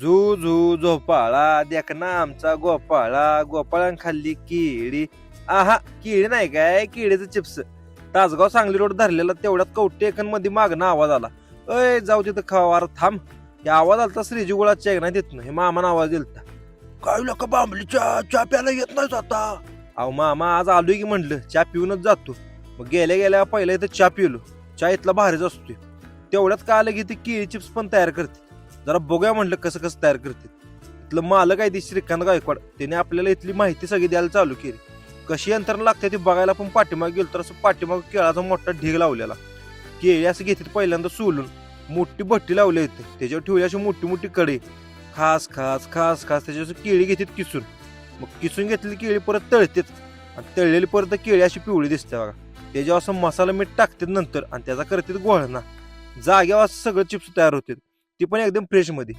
Zoo zoo झोपाळा देखना आमचा गोपाळा, गोपाळान खाल्ली केळी. आहा, केळी नाही काय, केळीचं चिप्स. तासगाव सांगली रोड धरलेला तेवढ्यात कवटे मध्ये मागणं आवाज आला. अय जाऊ तिथं खावा थांब. हे आवाज आलता श्रीजी गुळाचा एक नाही देत हे मामानं आवाज दिलता. काय लोक बांबलीच्या चहा प्यायला येत नाही आता. अहो मामा आज आलोय की म्हणलं चहा पिऊनच जातो. मग गेल्या गेल्या पहिल्या इथं चहा पिलो. चहा इथला भारीच असतोय. तेवढ्यात काय आलं की ते केळी चिप्स पण तयार करते. जरा बघूया म्हणलं कसं कसं तयार करते. इथलं मालक आहे ती श्रीकांत गायकवाड. त्याने आपल्याला इथली माहिती सगळी द्यायला चालू केली. कशी यंत्रणा लागते ती बघायला पण पाठीमागे गेलो तर असं पाठीमाग केळाचा मोठा ढीग लावलेला. केळी असं घेते पहिल्यांदा सोलून मोठी भट्टी लावली होती. त्याच्यावर ठेवली अशी मोठी मोठी कढई. खास खास खास खास त्याच्यावर केळी घेतात किसून. मग किसून घेतलेली केळी परत तळतेच आणि तळलेली परत केळी अशी पिवळी दिसते बघा. त्याच्यावर असं मसाला मीठ टाकतात नंतर आणि त्याचा करतात गोळणा. जागेवर असं सगळं चिप्स तयार होते. ती पण एकदम फ्रेश मध्ये.